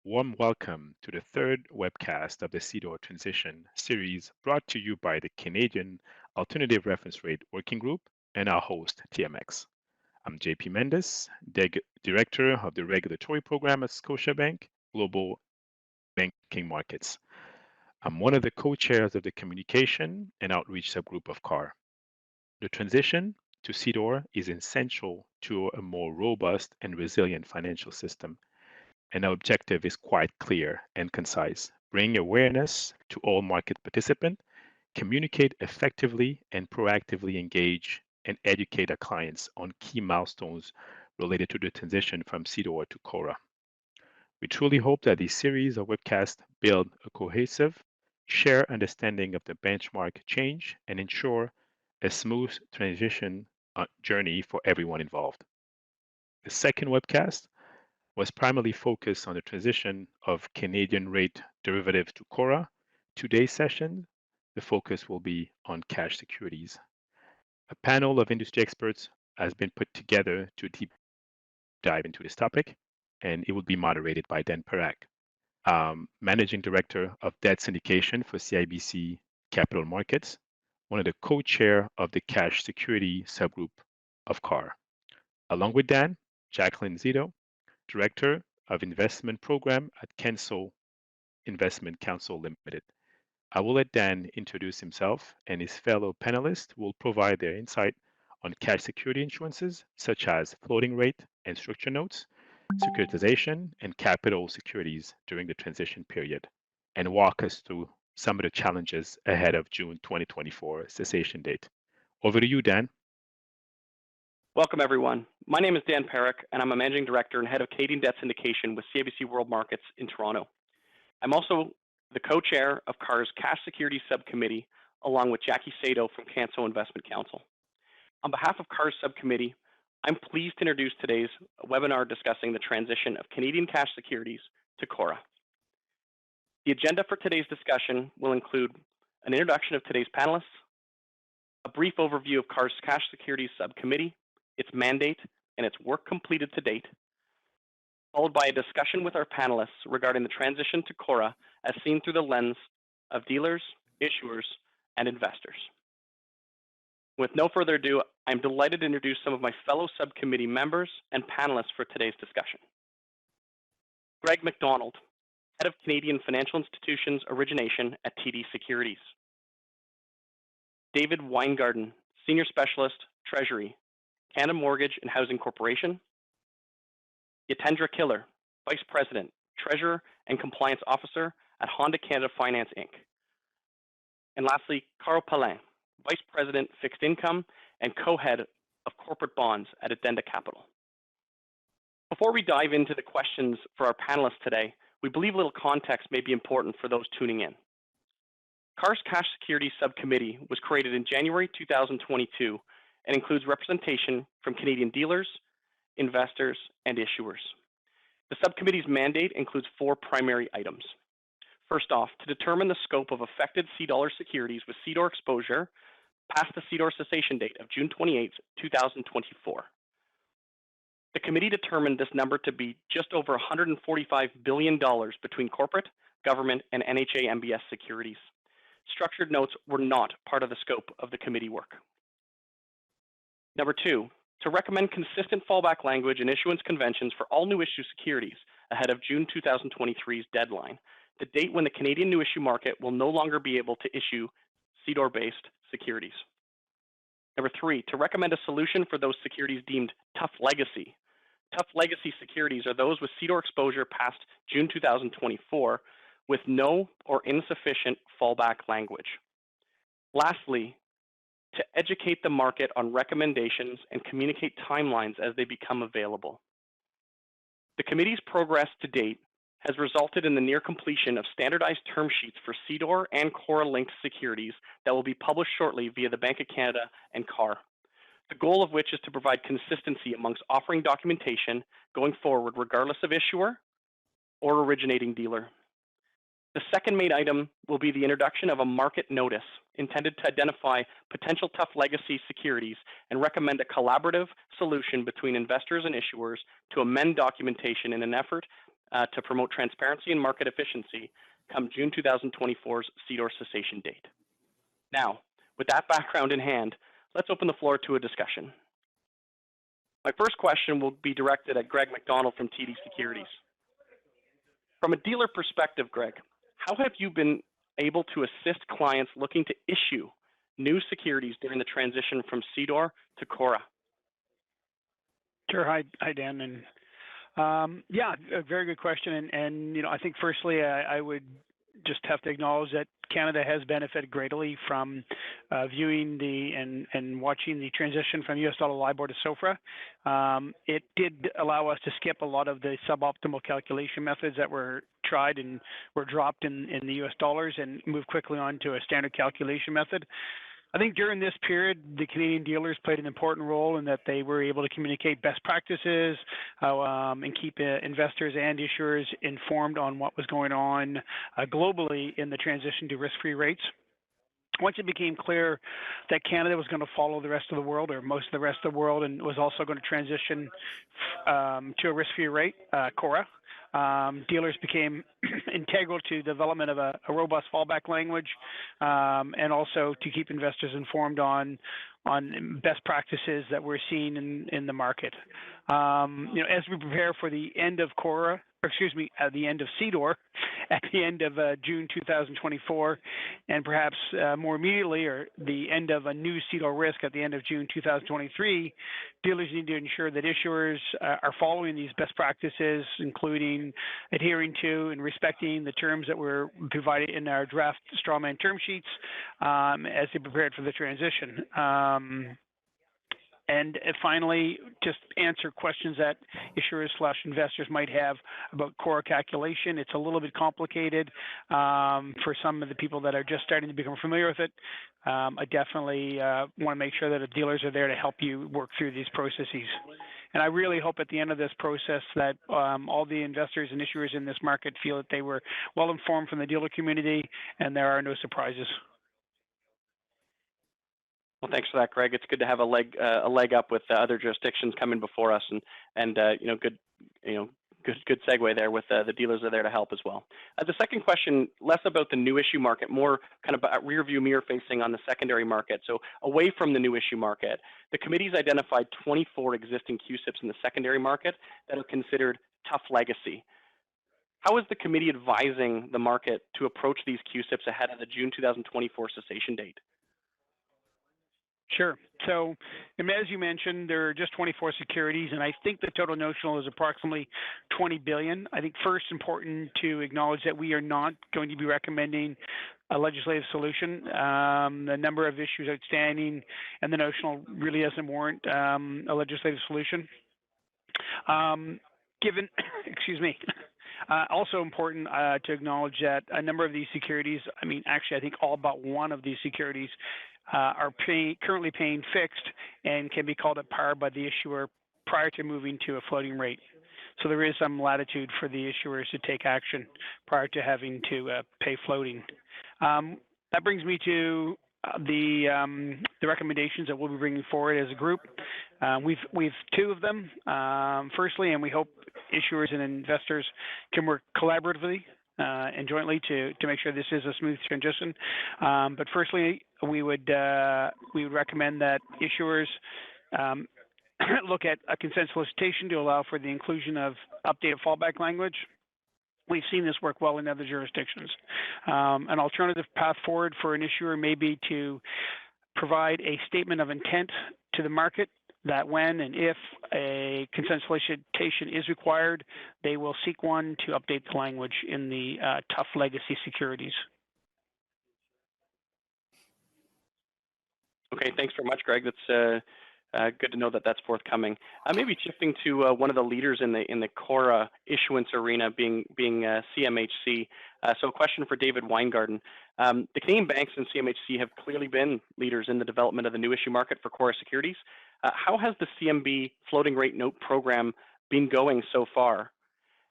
Warm welcome to the third webcast of the CDOR Transition series brought to you by the Canadian Alternative Reference Rate Working Group and our host, TMX. I'm JP Mendes, Director of the Regulatory Program at Scotiabank Global Banking Markets. I'm one of the co-chairs of the Communication and Outreach Subgroup of CARR. The transition to CDOR is essential to a more robust and resilient financial system, and our objective is quite clear and concise. Bring awareness to all market participants, communicate effectively and proactively engage and educate our clients on key milestones related to the transition from CDOR to CORRA. We truly hope that this series of webcasts build a cohesive, shared understanding of the benchmark change and ensure a smooth transition journey for everyone involved. The second webcast was primarily focused on the transition of Canadian rate derivatives to CORRA. Today's session, the focus will be on cash securities. A panel of industry experts has been put together to deep dive into this topic, and it will be moderated by Dan Parrack, Managing Director of Debt Syndication for CIBC Capital Markets, one of the co-chair of the cash security subgroup of CARR. Along with Dan, Jacqueline Zito, Director of Investment Program at Kenso Investment Counsel Limited. I will let Dan introduce himself, and his fellow panelists will provide their insight on cash security insurances such as floating rate and structure notes, securitization, and capital securities during the transition period, and walk us through some of the challenges ahead of June 2024 cessation date. Over to you, Dan. Welcome, everyone. My name is Dan Parrack, and I'm a Managing Director and Head of Canadian Debt Syndication with CIBC World Markets in Toronto. I'm also the co-chair of CARR's Cash Securities Subcommittee, along with Jackie Sato from Kenso Investment Counsel. On behalf of CARR's subcommittee, I'm pleased to introduce today's webinar discussing the transition of Canadian cash securities to CORRA. The agenda for today's discussion will include an introduction of today's panelists, a brief overview of CARR's Cash Securities Subcommittee, its mandate, and its work completed to date, followed by a discussion with our panelists regarding the transition to CORRA as seen through the lens of dealers, issuers, and investors. With no further ado, I'm delighted to introduce some of my fellow subcommittee members and panelists for today's discussion. Greg McDonald, Head of Canadian Financial Institutions Origination at TD Securities. David Weingarden, Senior Specialist, Treasury, Canada Mortgage and Housing Corporation. Yatendra Killer, Vice President, Treasurer and Compliance Officer at Honda Canada Finance, Inc. And lastly, Carl Pelland, Vice President, Fixed Income and Co-Head of Corporate Bonds at Addenda Capital. Before we dive into the questions for our panelists today, we believe a little context may be important for those tuning in. CARR's Cash Securities Subcommittee was created in January 2022 and includes representation from Canadian dealers, investors, and issuers. The subcommittee's mandate includes four primary items. First off, to determine the scope of affected CDOR securities with CDOR exposure past the CDOR cessation date of June 28, 2024. The committee determined this number to be just over $145 billion between corporate, government, and NHA MBS securities. Structured notes were not part of the scope of the committee work. Number two, to recommend consistent fallback language and issuance conventions for all new issue securities ahead of June 2023's deadline, the date when the Canadian new issue market will no longer be able to issue CDOR-based securities. Number three, to recommend a solution for those securities deemed tough legacy. Tough legacy securities are those with CDOR exposure past June 2024 with no or insufficient fallback language. Lastly, to educate the market on recommendations and communicate timelines as they become available. The committee's progress to date has resulted in the near completion of standardized term sheets for CDOR and CORRA-linked securities that will be published shortly via the Bank of Canada and CARR, the goal of which is to provide consistency amongst offering documentation going forward regardless of issuer or originating dealer. The second main item will be the introduction of a market notice intended to identify potential tough legacy securities and recommend a collaborative solution between investors and issuers to amend documentation in an effort to promote transparency and market efficiency come June 2024's CDOR cessation date. Now, with that background in hand, let's open the floor to a discussion. My first question will be directed at Greg McDonald from TD Securities. From a dealer perspective, Greg, how have you been able to assist clients looking to issue new securities during the transition from CDOR to CORRA? Sure. Hi, Dan. And yeah, a very good question. And you know, I think firstly, I would just have to acknowledge that Canada has benefited greatly from viewing and watching the transition from US dollar LIBOR to SOFR. It did allow us to skip a lot of the suboptimal calculation methods that were tried and were dropped in the US dollars and move quickly on to a standard calculation method. I think during this period, the Canadian dealers played an important role in that they were able to communicate best practices and keep investors and issuers informed on what was going on globally in the transition to risk-free rates. Once it became clear that Canada was going to follow the rest of the world, or most of the rest of the world, and was also going to transition to a risk-free rate, CORRA, dealers became integral to the development of a robust fallback language, and also to keep investors informed on best practices that we're seeing in the market. You know, as we prepare for the end of CORRA, or excuse me, at the end of CDOR, at the end of June 2024, and perhaps more immediately, or the end of a new CDOR risk at the end of June 2023, dealers need to ensure that issuers are following these best practices, including adhering to and respecting the terms that were provided in our draft strawman term sheets as they prepared for the transition. And finally, just answer questions that issuers/investors might have about CORRA calculation. It's a little bit complicated for some of the people that are just starting to become familiar with it. I definitely want to make sure that the dealers are there to help you work through these processes. And I really hope at the end of this process that all the investors and issuers in this market feel that they were well informed from the dealer community and there are no surprises. Well, thanks for that, Greg. It's good to have a leg up with other jurisdictions coming before us, and good segue there with the dealers are there to help as well. The second question, less about the new issue market, more kind of rear view mirror facing on the secondary market. So away from the new issue market, the committee's identified 24 existing QSIPs in the secondary market that are considered tough legacy. How is the committee advising the market to approach these QSIPs ahead of the June 2024 cessation date? Sure. So, as you mentioned, there are just 24 securities, and I think the total notional is approximately $20 billion. I think first important to acknowledge that we are not going to be recommending a legislative solution. The number of issues outstanding and the notional really doesn't warrant a legislative solution. Excuse me. Also important to acknowledge that a number of these securities, actually I think all but one of these securities are currently paying fixed and can be called at par by the issuer prior to moving to a floating rate. So there is some latitude for the issuers to take action prior to having to pay floating. That brings me to the recommendations that we'll be bringing forward as a group. We've two of them. Firstly, and we hope issuers and investors can work collaboratively and jointly to make sure this is a smooth transition. But firstly, we would recommend that issuers look at a consent solicitation to allow for the inclusion of updated fallback language. We've seen this work well in other jurisdictions. An alternative path forward for an issuer may be to provide a statement of intent to the market that when and if a consent solicitation is required, they will seek one to update the language in the tough legacy securities. Okay, thanks very much, Greg. That's good to know that that's forthcoming. Maybe shifting to one of the leaders in the CORRA issuance arena, being CMHC. So a question for David Weingarden. The Canadian banks and CMHC have clearly been leaders in the development of the new issue market for CORRA securities. How has the CMB floating rate note program been going so far?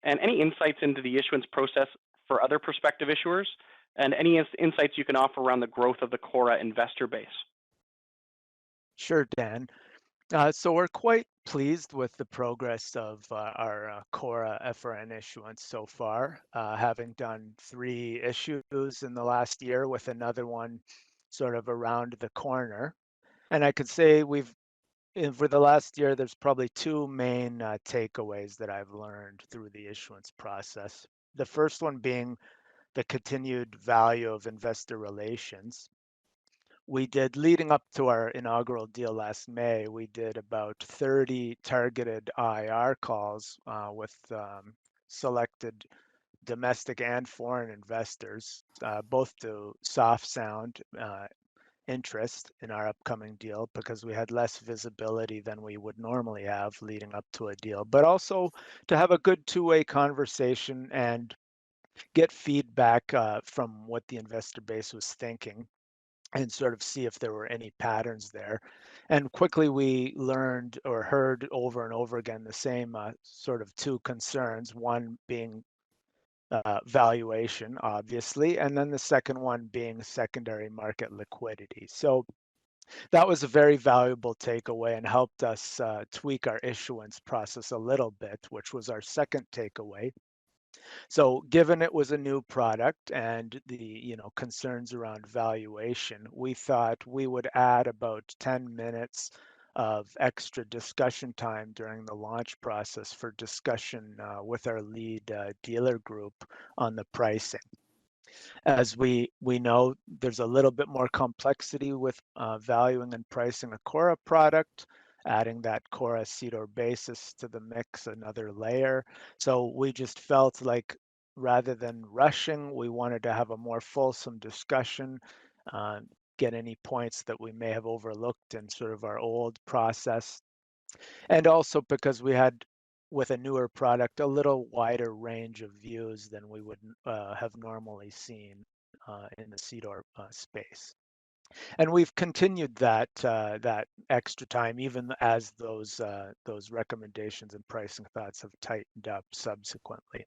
And any insights into the issuance process for other prospective issuers? And any insights you can offer around the growth of the CORRA investor base? Sure, Dan. So we're quite pleased with the progress of our CORRA FRN issuance so far, having done 3 issues in the last year with another one sort of around the corner. And I could say for the last year, there's probably 2 main takeaways that I've learned through the issuance process. The first one being the continued value of investor relations. We did, leading up to our inaugural deal last May, we did about 30 targeted IR calls with selected domestic and foreign investors, both to soft sound interest in our upcoming deal because we had less visibility than we would normally have leading up to a deal, but also to have a good 2-way conversation and get feedback from what the investor base was thinking and sort of see if there were any patterns there. And quickly we learned or heard over and over again the same sort of 2 concerns, one being valuation, obviously, and then the second one being secondary market liquidity. So that was a very valuable takeaway and helped us tweak our issuance process a little bit, which was our second takeaway. So given it was a new product and the concerns around valuation, we thought we would add about 10 minutes of extra discussion time during the launch process for discussion with our lead dealer group on the pricing. As we know, there's a little bit more complexity with valuing and pricing a CORRA product, adding that CORRA CDOR basis to the mix, another layer. So we just felt like rather than rushing, we wanted to have a more fulsome discussion, get any points that we may have overlooked in sort of our old process. And also because we had, with a newer product, a little wider range of views than we would have normally seen in the CDOR space. And we've continued that extra time, even as those recommendations and pricing thoughts have tightened up subsequently.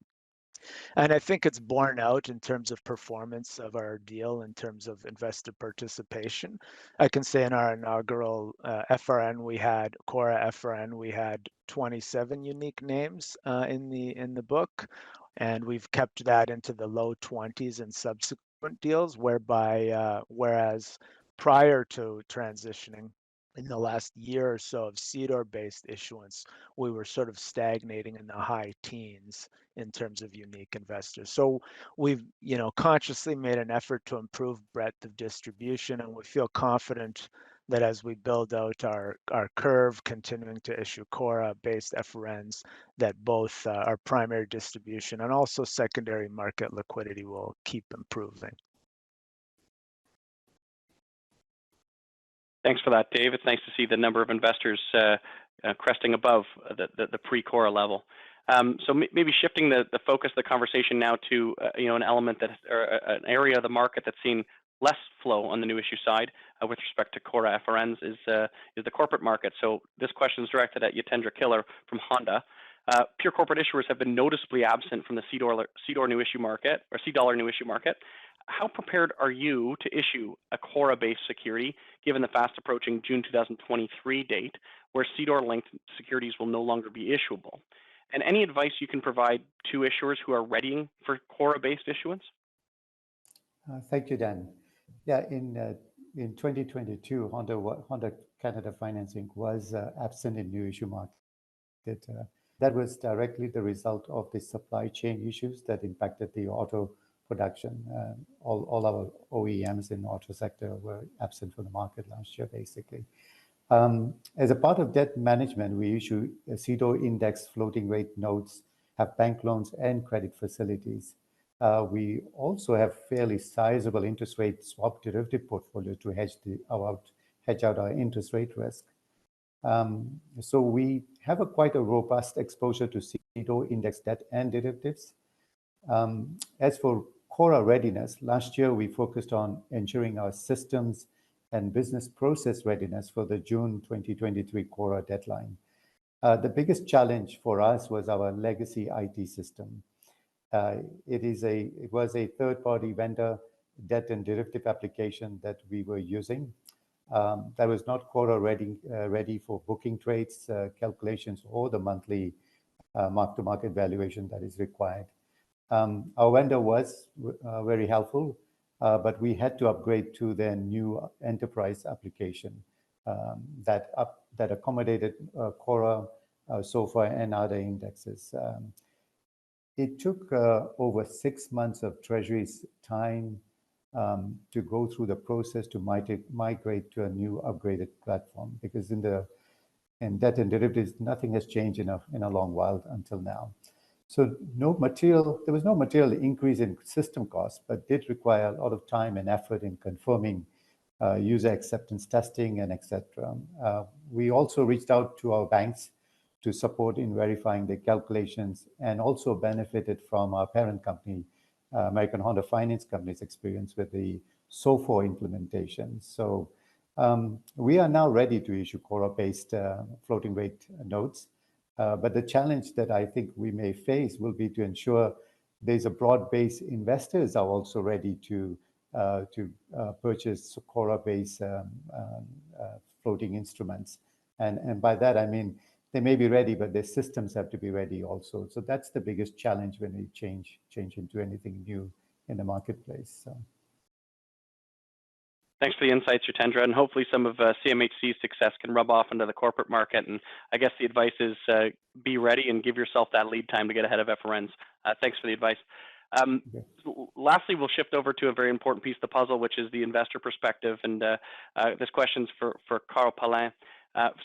And I think it's borne out in terms of performance of our deal, in terms of investor participation. I can say in our inaugural FRN, CORRA FRN, we had 27 unique names in the book, and we've kept that into the low 20s in subsequent deals, whereas prior to transitioning, in the last year or so of CDOR-based issuance, we were sort of stagnating in the high teens in terms of unique investors. So we've, consciously made an effort to improve breadth of distribution, and we feel confident that as we build out our curve, continuing to issue CORRA-based FRNs, that both our primary distribution and also secondary market liquidity will keep improving. Thanks for that, Dave. It's nice to see the number of investors cresting above the pre-CORRA level. So maybe shifting the focus of the conversation now to an element or an area of the market that's seen less flow on the new issue side with respect to CORRA FRNs is the corporate market. So this question is directed at Yatendra Killer from Honda. Pure corporate issuers have been noticeably absent from the CDOR new issue market or CDOLR new issue market. How prepared are you to issue a CORRA-based security, given the fast approaching June 2023 date, where CDOR-linked securities will no longer be issuable? And any advice you can provide to issuers who are readying for CORRA-based issuance? Thank you, Dan. Yeah, in 2022, Honda Canada Financing was absent in new issue market. That was directly the result of the supply chain issues that impacted the auto production. All our OEMs in the auto sector were absent from the market last year, basically. As a part of debt management, we issue CDOR index floating rate notes, have bank loans and credit facilities. We also have fairly sizable interest rate swap derivative portfolio to hedge out our interest rate risk. So we have quite a robust exposure to CDOR index debt and derivatives. As for CORRA readiness, last year we focused on ensuring our systems and business process readiness for the June 2023 CORRA deadline. The biggest challenge for us was our legacy IT system. It was a third-party vendor debt and derivative application that we were using. that was not CORRA ready for booking trades, calculations, or the monthly mark-to-market valuation that is required. Our vendor was very helpful, but we had to upgrade to their new enterprise application that accommodated CORRA, SOFR, and other indexes. It took over 6 months of Treasury's time to go through the process to migrate to a new upgraded platform, because in debt and derivatives, nothing has changed in a long while until now. So there was no material increase in system costs, but did require a lot of time and effort in confirming user acceptance testing and etc. We also reached out to our banks to support in verifying the calculations, and also benefited from our parent company, American Honda Finance Company's experience with the SOFR implementation. So we are now ready to issue CORRA-based floating rate notes. But the challenge that I think we may face will be to ensure there's a broad base investors are also ready to purchase CORRA-based floating instruments. And by that, I mean, they may be ready, but their systems have to be ready also. So that's the biggest challenge when we change into anything new in the marketplace. So. Thanks for the insights, Yatendra, and hopefully some of CMHC's success can rub off into the corporate market. And I guess the advice is be ready and give yourself that lead time to get ahead of FRNs. Thanks for the advice. Lastly, we'll shift over to a very important piece of the puzzle, which is the investor perspective. And this question's for Carl Pelland.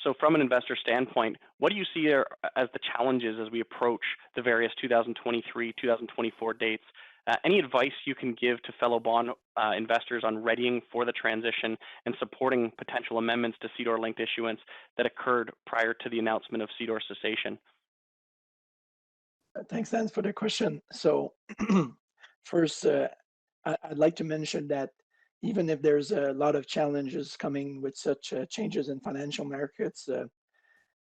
So from an investor standpoint, what do you see as the challenges as we approach the various 2023, 2024 dates? Any advice you can give to fellow bond investors on readying for the transition and supporting potential amendments to CDOR-linked issuance that occurred prior to the announcement of CDOR cessation? Thanks, Dan, for the question. So first, I'd like to mention that even if there's a lot of challenges coming with such changes in financial markets,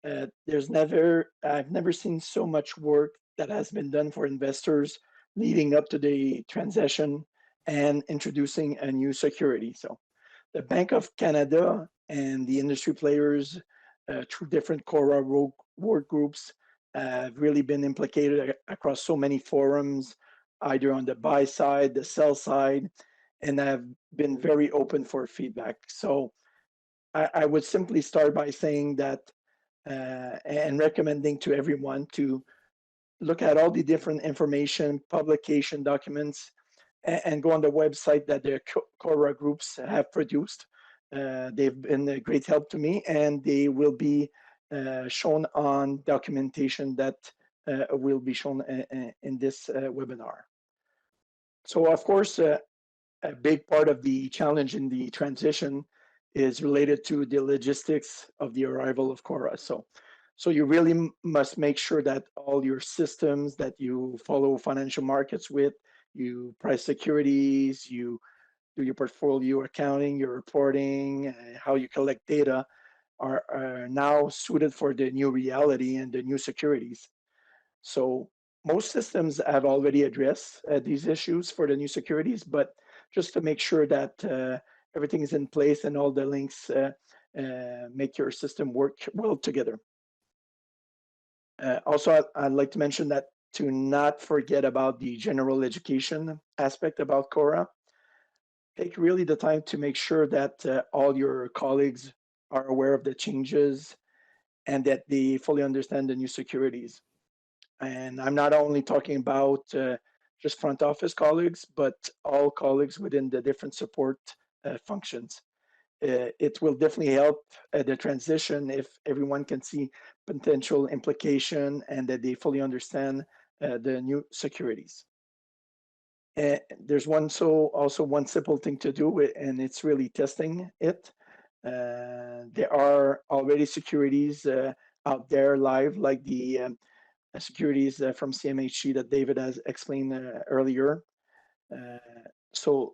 I've never seen so much work that has been done for investors leading up to the transition and introducing a new security. So the Bank of Canada and the industry players through different CORRA work groups have really been implicated across so many forums, either on the buy side, the sell side, and have been very open for feedback. So I would simply start by saying that and recommending to everyone to look at all the different information, publication documents, and go on the website that the CORRA groups have produced. They've been a great help to me, and they will be shown on documentation that will be shown in this webinar. So of course, a big part of the challenge in the transition is related to the logistics of the arrival of CORRA. So you really must make sure that all your systems that you follow financial markets with, you price securities, you do your portfolio accounting, your reporting, how you collect data are now suited for the new reality and the new securities. So most systems have already addressed these issues for the new securities, but just to make sure that everything is in place and all the links make your system work well together. Also, I'd like to mention that to not forget about the general education aspect about CORRA. Take really the time to make sure that all your colleagues are aware of the changes and that they fully understand the new securities. And I'm not only talking about just front office colleagues, but all colleagues within the different support functions. It will definitely help the transition if everyone can see potential implication and that they fully understand the new securities. There's also one simple thing to do, and it's really testing it. There are already securities out there live, like the securities from CMHC that David has explained earlier. So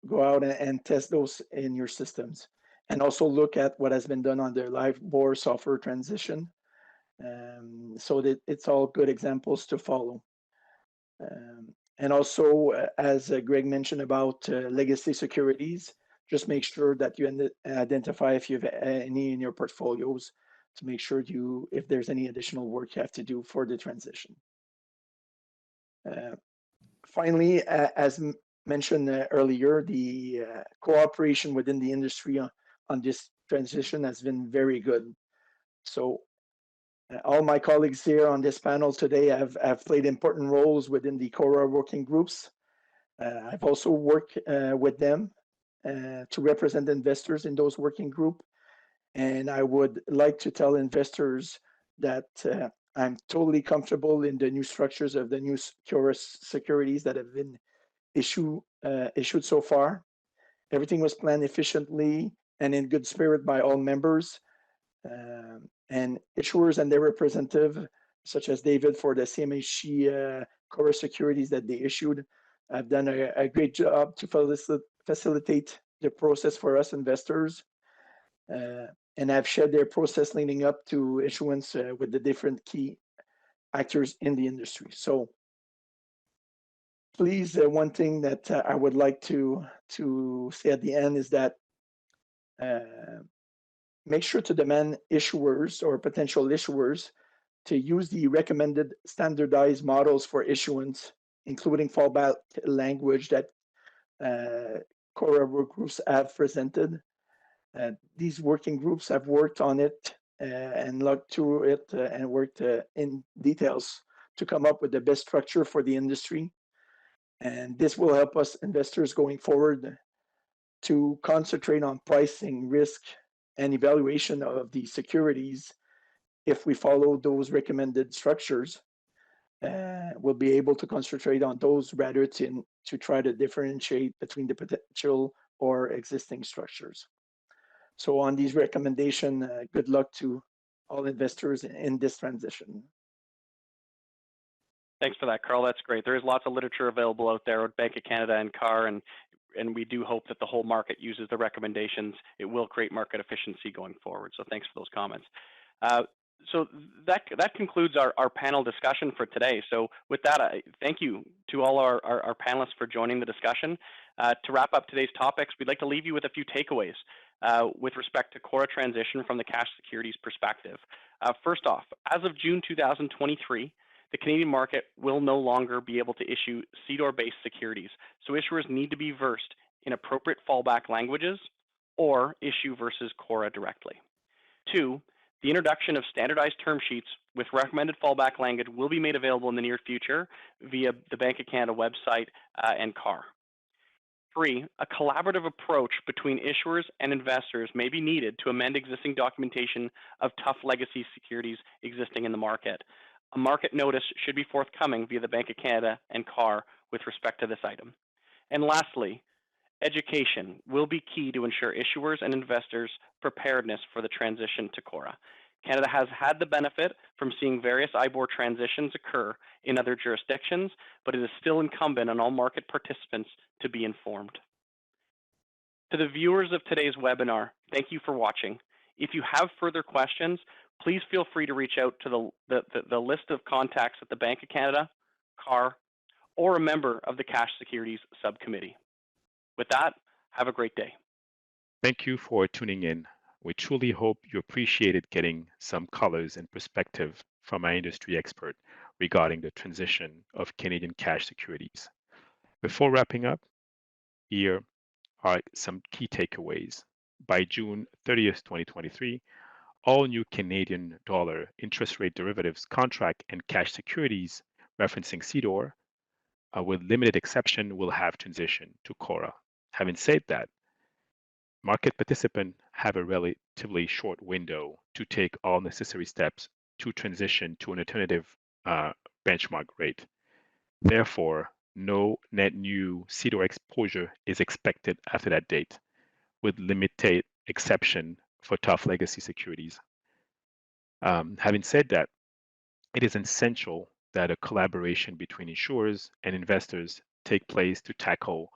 go out and test those in your systems, and also look at what has been done on the LIBOR software transition. So that it's all good examples to follow. And also, as Greg mentioned about legacy securities, just make sure that you identify if you have any in your portfolios to make sure if there's any additional work you have to do for the transition. Finally, as mentioned earlier, the cooperation within the industry on this transition has been very good. So all my colleagues here on this panel today have played important roles within the CORRA working groups. I've also worked with them to represent investors in those working groups. And I would like to tell investors that I'm totally comfortable in the new structures of the new CORRA securities that have been issued so far. Everything was planned efficiently and in good spirit by all members. And issuers and their representative, such as David for the CMHC CORRA securities that they issued, have done a great job to facilitate the process for us investors. And have shared their process leading up to issuance with the different key actors in the industry. So please, one thing that I would like to say at the end is that make sure to demand issuers or potential issuers to use the recommended standardized models for issuance, including fallback language that CORRA work groups have presented. These working groups have worked on it and looked through it and worked in details to come up with the best structure for the industry. And this will help us investors going forward to concentrate on pricing, risk, and evaluation of the securities. If we follow those recommended structures, we'll be able to concentrate on those rather than to try to differentiate between the potential or existing structures. So on these recommendations, good luck to all investors in this transition. Thanks for that, Carl. That's great. There is lots of literature available out there with Bank of Canada and CARR, and we do hope that the whole market uses the recommendations. It will create market efficiency going forward. So thanks for those comments. So that concludes our panel discussion for today. So with that, thank you to all our panelists for joining the discussion. To wrap up today's topics, we'd like to leave you with a few takeaways with respect to CORRA transition from the cash securities perspective. First off, as of June 2023, the Canadian market will no longer be able to issue CDOR-based securities, so issuers need to be versed in appropriate fallback languages or issue versus CORRA directly. 2, the introduction of standardized term sheets with recommended fallback language will be made available in the near future via the Bank of Canada website and CARR. 3, a collaborative approach between issuers and investors may be needed to amend existing documentation of tough legacy securities existing in the market. A market notice should be forthcoming via the Bank of Canada and CARR with respect to this item. And lastly, education will be key to ensure issuers and investors' preparedness for the transition to CORRA. Canada has had the benefit from seeing various IBOR transitions occur in other jurisdictions, but it is still incumbent on all market participants to be informed. To the viewers of today's webinar, thank you for watching. If you have further questions, please feel free to reach out to the list of contacts at the Bank of Canada, CARR, or a member of the Cash Securities Subcommittee. With that, have a great day. Thank you for tuning in. We truly hope you appreciated getting some colors and perspective from our industry expert regarding the transition of Canadian cash securities. Before wrapping up, here are some key takeaways. By June 30th, 2023, all new Canadian dollar interest rate derivatives contract and cash securities referencing CDOR, with limited exception, will have transitioned to CORRA. Having said that, market participants have a relatively short window to take all necessary steps to transition to an alternative benchmark rate. Therefore, no net new CDOR exposure is expected after that date, with limited exception for tough legacy securities. Having said that, it is essential that a collaboration between insurers and investors take place to tackle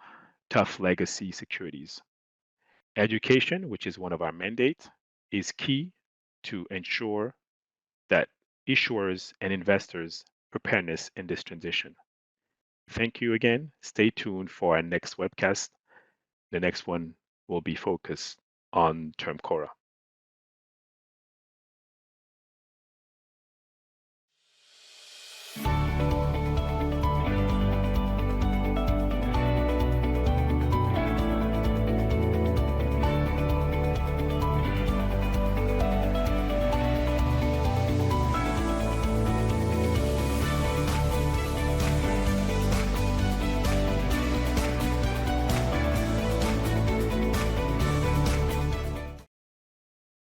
tough legacy securities. Education, which is one of our mandates, is key to ensure that issuers and investors' preparedness in this transition. Thank you again. Stay tuned for our next webcast. The next one will be focused on term CORRA.